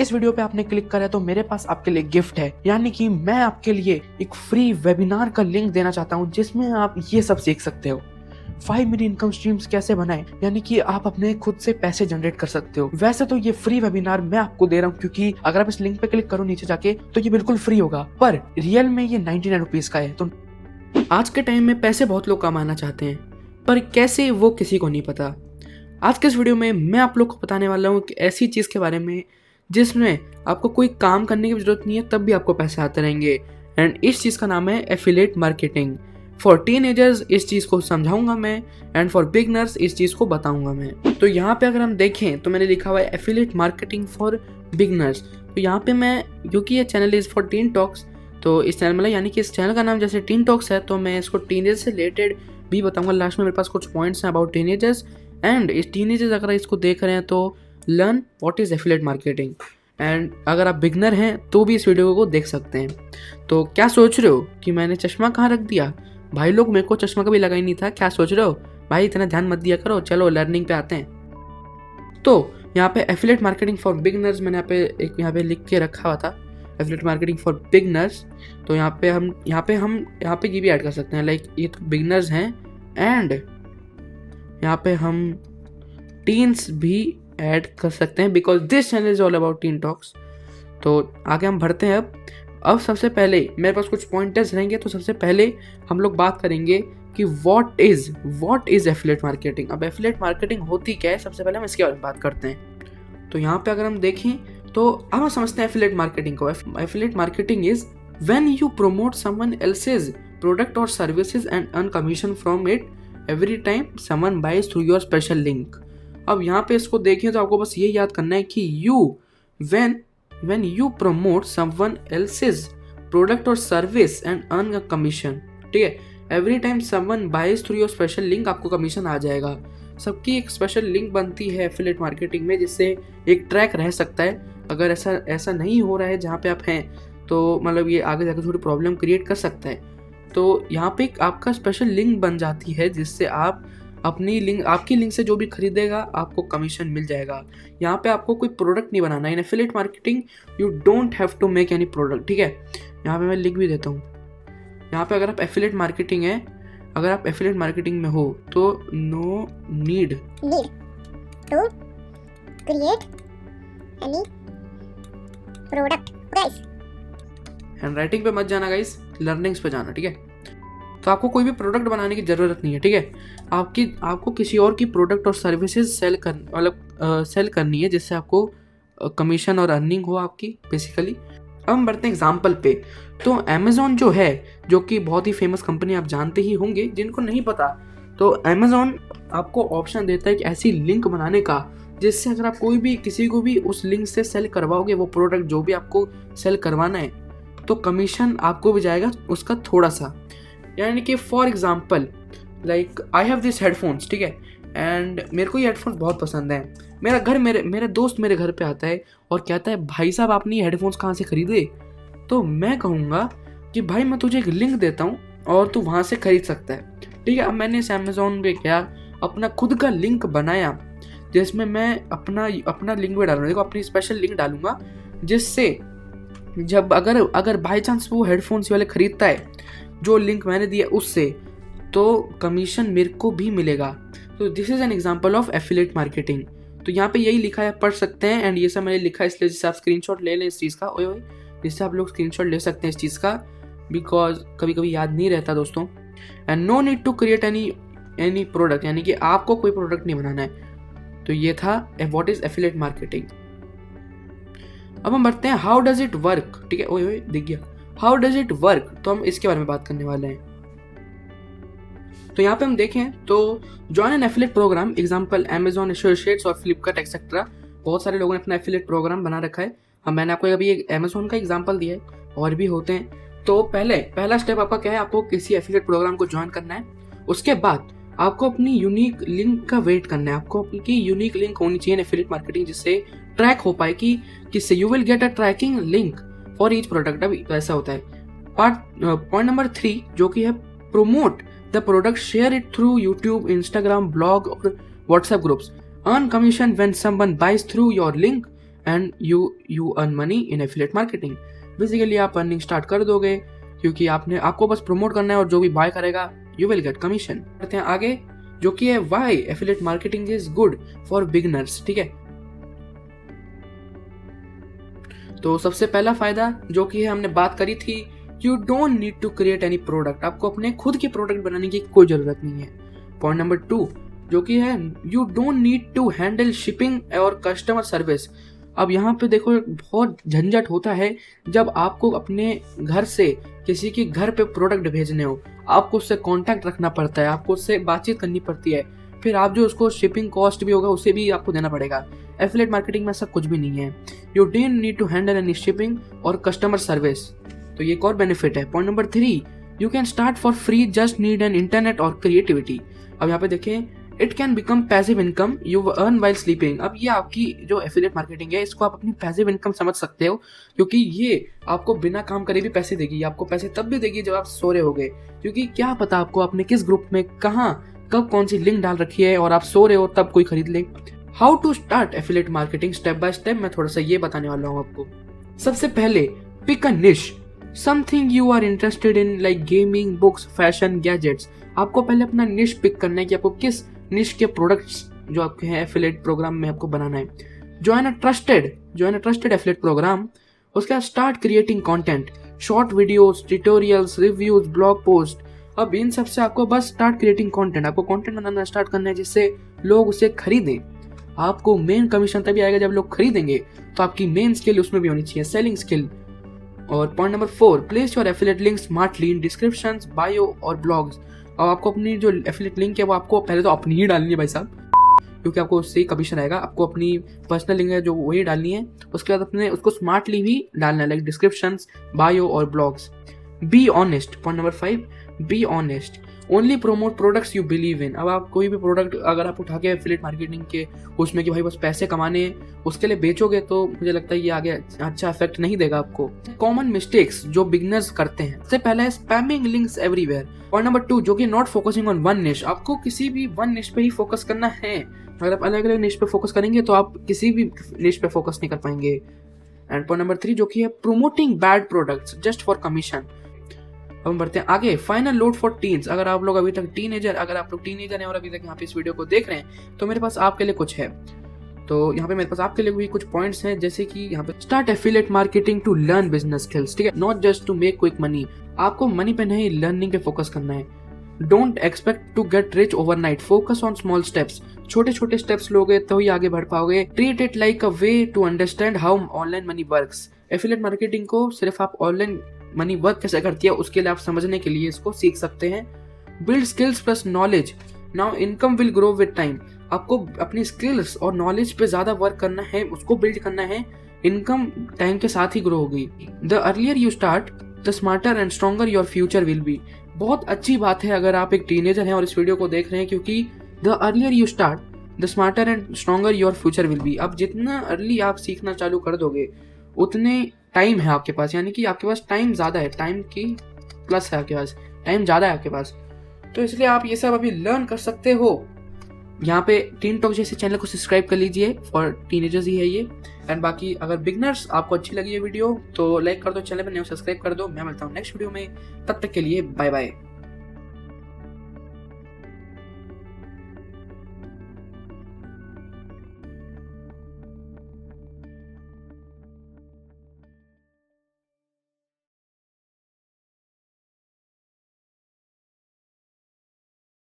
इस वीडियो पे आपने क्लिक करा तो मेरे पास आपके लिए गिफ्ट है, यानी कि मैं आपके लिए एक फ्री वेबिनार का लिंक देना चाहता हूँ जिसमें आप ये सब सीख सकते हो। 5 मिनट इनकम स्ट्रीम्स कैसे बनाएं, यानी कि आप अपने खुद से पैसे जनरेट कर सकते हो। वैसे तो ये फ्री वेबिनार मैं आपको दे रहा हूँ क्योंकि अगर आप इस लिंक पे क्लिक करो नीचे जाके तो ये बिल्कुल फ्री होगा, पर रियल में ये 99 रुपीज का है। तो आज के टाइम में पैसे बहुत लोग कमाना चाहते हैं, पर कैसे वो किसी को नहीं पता। आज के इस वीडियो में मैं आप लोग को बताने वाला हूँ कि ऐसी चीज़ के बारे में जिसमें आपको कोई काम करने की जरूरत नहीं है तब भी आपको पैसे आते रहेंगे। एंड इस चीज़ का नाम है एफिलिएट मार्केटिंग। फॉर टीनेजर्स इस चीज़ को समझाऊंगा मैं, एंड फॉर बिगनर्स इस चीज़ को बताऊंगा मैं। तो यहाँ पे अगर हम देखें तो मैंने लिखा हुआ है एफिलिएट मार्केटिंग फॉर बिगनर्स। तो यहाँ पे मैं, क्योंकि ये channel is for tin talks, तो इस चैनल मतलब यानी कि इस चैनल का नाम जैसे टीन टॉक्स है तो मैं इसको टीनेजर से रिलेटेड भी बताऊंगा। लास्ट में मेरे पास कुछ पॉइंट्स हैं अबाउट टीनेजर्स, एंड इस टीनेजर्स अगर इसको देख रहे हैं तो learn what is affiliate marketing. And अगर आप बिगनर हैं तो भी इस वीडियो को देख सकते हैं। तो क्या सोच रहे हो कि मैंने चश्मा कहाँ रख दिया? भाई लोग, मेरे को चश्मा कभी लगा ही नहीं था। क्या सोच रहे हो भाई? इतना ध्यान मत दिया करो। चलो लर्निंग पे आते हैं। तो यहाँ पे एफिलिएट मार्केटिंग फॉर बिगनर्स मैंने यहाँ पे लिख के रखा हुआ था, एफिलिएट मार्केटिंग फॉर बिगनर्स। तो यहाँ पे हम ये भी ऐड कर सकते हैं, लाइक ये तो बिगनर्स हैं एंड यहाँ पे हम टीन्स भी ऐड कर सकते हैं because this channel is all about tin talks. तो आगे हम बढ़ते हैं। अब सबसे पहले मेरे पास कुछ पॉइंटर्स रहेंगे। तो सबसे पहले हम लोग बात करेंगे कि व्हाट इज एफिलिएट मार्केटिंग। अब एफिलिएट मार्केटिंग होती क्या है, सबसे पहले हम इसके बारे में बात करते हैं। तो यहाँ पे अगर हम देखें तो अब हम समझते हैं एफिलिएट मार्केटिंग को। Affiliate marketing is when you promote someone else's product और services and earn commission from it every time someone buys through your special link. अब यहाँ पे इसको देखें तो आपको बस ये याद करना है कि when you promote someone else's product or service and earn a commission, ठीक है, every time someone buys through your special link आपको कमीशन आ जाएगा। सबकी एक स्पेशल लिंक बनती है एफिलिएट मार्केटिंग में जिससे एक ट्रैक रह सकता है। अगर ऐसा नहीं हो रहा है जहाँ पे आप हैं तो मतलब ये आगे जाकर थोड़ी प्रॉब्लम क्रिएट कर सकता है। तो यहाँ पे आपका स्पेशल लिंक बन जाती है जिससे आप आपकी लिंक से जो भी खरीदेगा आपको कमीशन मिल जाएगा। यहाँ पे आपको कोई प्रोडक्ट नहीं बनाना है। In affiliate marketing you don't have to make any product, ठीक है। यहाँ पे मैं लिख भी देता हूँ। यहाँ पे अगर आप एफिलिएट मार्केटिंग में हो तो no need to create any product guys. Handwriting पे मत जाना गाइस, लर्निंग्स पे जाना, ठीक है। तो आपको कोई भी प्रोडक्ट बनाने की ज़रूरत नहीं है, ठीक है। आपको किसी और की प्रोडक्ट और सर्विसेज सेल करनी है जिससे आपको कमीशन और अर्निंग हो आपकी बेसिकली। अब हम बढ़ते हैं एग्जाम्पल पे। तो अमेज़ॉन जो है, जो कि बहुत ही फेमस कंपनी, आप जानते ही होंगे। जिनको नहीं पता तो अमेज़ॉन आपको ऑप्शन देता है कि ऐसी लिंक बनाने का जिससे अगर आप किसी को भी उस लिंक से सेल करवाओगे वो प्रोडक्ट जो भी आपको सेल करवाना है तो कमीशन आपको भी जाएगा उसका थोड़ा सा। यानी कि for example like I have this headphones, ठीक है, एंड मेरे को ये हेडफोन्स बहुत पसंद हैं। मेरा दोस्त मेरे घर पे आता है और कहता है भाई साहब आपने ये हेडफोन्स कहाँ से खरीदे? तो मैं कहूँगा कि भाई मैं तुझे एक लिंक देता हूँ और तू वहाँ से खरीद सकता है, ठीक है। अब मैंने इस अमेज़ॉन पे क्या अपना खुद का लिंक बनाया जिसमें मैं अपना लिंक भी डालूंगा। देखो अपनी स्पेशल लिंक डालूंगा जिससे जब अगर बाई चांस वो हेडफोन्स वाले खरीदता है जो लिंक मैंने दिया उससे, तो कमीशन मेरे को भी मिलेगा। तो this is an example of affiliate marketing. तो यहाँ पे यही लिखा है, पढ़ सकते हैं। एंड ये सब मैंने लिखा है इसलिए जिससे आप स्क्रीनशॉट ले लें इस चीज़ का, जिससे आप लोग स्क्रीनशॉट ले सकते हैं इस चीज़ का, बिकॉज कभी कभी याद नहीं रहता दोस्तों। And no need to create any product, यानी कि आपको कोई प्रोडक्ट नहीं बनाना है। तो ये था व्हाट इज एफिलिएट मार्केटिंग। अब हम बढ़ते हैं हाउ डज इट वर्क, ठीक है। दिख गया हाउ डज इट वर्क, तो हम इसके बारे में बात करने वाले हैं। तो यहाँ पे हम देखें तो join an affiliate program, example Amazon, associates और फ्लिपकार्ट एक्सेट्रा। बहुत सारे लोगों ने अपना एफिलिएट प्रोग्राम बना रखा है। मैंने आपको अभी एक अमेज़न का एग्जांपल दिया है, और भी होते हैं। तो पहला स्टेप आपका क्या है, आपको किसी एफिलिएट प्रोग्राम को ज्वाइन करना है। उसके बाद आपको अपनी यूनिक लिंक का वेट करना है। आपको अपनी यूनिक लिंक होनी चाहिए एफिलिएट मार्केटिंग जिससे ट्रैक हो पाए कि किससे you will get a tracking link for each product. अभी ऐसा होता है। पॉइंट नंबर 3 जो कि है promote the product, share it through YouTube, Instagram, blog or WhatsApp groups. Earn commission when someone buys through your link and you earn money in affiliate marketing. Basically आप earning start कर दोगे क्योंकि आपको बस promote करना है और जो भी बाय करेगा यू विल गेट कमीशन। करते हैं आगे, जो कि है why affiliate marketing is good for beginners. ठीक है, तो सबसे पहला फायदा जो कि है हमने बात करी थी, you don't need to create any product. आपको अपने खुद के प्रोडक्ट बनाने की कोई जरूरत नहीं है। पॉइंट नंबर 2 जो कि है you don't need to handle shipping और कस्टमर सर्विस। अब यहाँ पे देखो बहुत झंझट होता है जब आपको अपने घर से किसी के घर पे प्रोडक्ट भेजने हो, आपको उससे कांटेक्ट रखना पड़ता है, आपको उससे बातचीत करनी पड़ती है, फिर आप जो उसको शिपिंग कॉस्ट भी होगा उसे भी आपको देना पड़ेगा। एफिलिएट मार्केटिंग में ऐसा कुछ भी नहीं है। You don't need to handle any shipping और कस्टमर सर्विस, तो ये एक और बेनिफिट है। Point number 3 you can start for free, just need an internet और क्रिएटिविटी। अब यहाँ पे देखें, it can become passive income you earn while sleeping. अब ये आपकी जो एफिलिएट मार्केटिंग है इसको आप अपनी पैसिव इनकम समझ सकते हो, क्योंकि ये आपको बिना काम करे भी पैसे देगी। आपको पैसे तब भी देगी जब आप सो रहे होगे, क्योंकि क्या पता आपको आपने किस ग्रुप में कहाँ कब कौन सी लिंक डाल रखी है और आप सो रहे हो तब कोई खरीद ले। How to start affiliate marketing step by step, मैं थोड़ा सा ये बताने वाला हूँ आपको। सबसे पहले pick a niche, something you are interested in, like gaming, books, fashion, gadgets. आपको पहले अपना निश पिक करना है कि आपको किस निश के प्रोडक्ट्स जो आपके हैं एफिलिएट प्रोग्राम में आपको बनाना है। Join a trusted affiliate program. उसके बाद start creating content, short videos, tutorials, reviews, blog post. अब इन सब से आपको बस स्टार्ट क्रिएटिंग कंटेंट, आपको कंटेंट बनाना स्टार्ट करना है जिससे लोग उसे खरीदें। आपको मेन कमीशन तभी आएगा जब लोग खरीदेंगे, तो आपकी मेन स्किल उसमें भी होनी चाहिए, सेलिंग स्किल। और point number 4 place your affiliate link smartly in descriptions, bio और ब्लॉग्स। और आपको अपनी जो एफिलिएट लिंक है वो आपको पहले तो अपनी ही डालनी है भाई साहब, क्योंकि आपको उससे ही कमीशन आएगा। आपको अपनी पर्सनल लिंक है जो वही डालनी है, उसके बाद अपने उसको स्मार्टली भी डालना है, लाइक डिस्क्रिप्शंस, बायो और blogs. Be honest. Point number 5 be honest, only promote products you believe in. अब आप कोई भी प्रोडक्ट अगर आप उठा के एफिलिएट मार्केटिंग के उसमें कि भाई बस पैसे कमाने हैं उसके लिए बेचोगे, तो मुझे लगता है ये आगे अच्छा इफेक्ट नहीं देगा आपको। कॉमन मिस्टेक्स जो बिगिनर्स करते हैं, सबसे पहला है spamming links everywhere. Point number 2 जो कि नॉट फोकसिंग ऑन वन निश। आपको किसी भी वन निश पे ही फोकस करना है। अगर आप अलग अलग निश पे फोकस करेंगे तो आप किसी भी निश पे फोकस नहीं कर पाएंगे। एंड पॉइंट नंबर 3 जो कि है promoting bad products just for commission. हम बढ़ते हैं आगे, फाइनल लोड फॉर टीन्स। अगर आप लोग अभी तक टीनेजर हैं और अभी तक यहाँ पे इस वीडियो को देख रहे हैं, तो मेरे पास आपके लिए कुछ है। तो यहाँ पे मेरे पास आपके लिए भी कुछ पॉइंट्स हैं, जैसे कि यहाँ पे start affiliate marketing to learn business skills. ठीक है, not just to make quick money. आपको मनी पे नहीं, लर्निंग पे फोकस करना है। Don't expect to get rich overnight, focus on small steps. छोटे छोटे स्टेप्स लोगे तो ही आगे बढ़ पाओगे। Treat it like a way to understand how online money works. Affiliate marketing को सिर्फ आप ऑनलाइन मनी वर्क कैसे करती है उसके लिए आप समझने के लिए इसको सीख सकते हैं। Build skills plus knowledge, now income will grow with time. आपको अपनी स्किल्स और नॉलेज पे ज्यादा वर्क करना है, उसको बिल्ड करना है, इनकम टाइम के साथ ही ग्रो होगी। The earlier you start the smarter and stronger your future will be. बहुत अच्छी बात है अगर आप एक टीनेजर हैं और इस वीडियो को देख रहे हैं, क्योंकि the earlier you start the smarter and stronger your future will be. अब जितना अर्ली आप सीखना चालू कर दोगे उतने टाइम है आपके पास, यानी कि आपके पास टाइम ज्यादा है, टाइम की प्लस है आपके पास, टाइम ज्यादा है आपके पास, तो इसलिए आप ये सब अभी लर्न कर सकते हो। यहाँ पे टीन टॉक जैसे चैनल को सब्सक्राइब कर लीजिए, फॉर टीनेजर्स ही है ये। एंड बाकी अगर बिगनर्स आपको अच्छी लगी ये वीडियो तो लाइक कर दो, चैनल पर नए सब्सक्राइब कर दो। मैं मिलता हूँ नेक्स्ट वीडियो में, तब तक के लिए बाय बाय।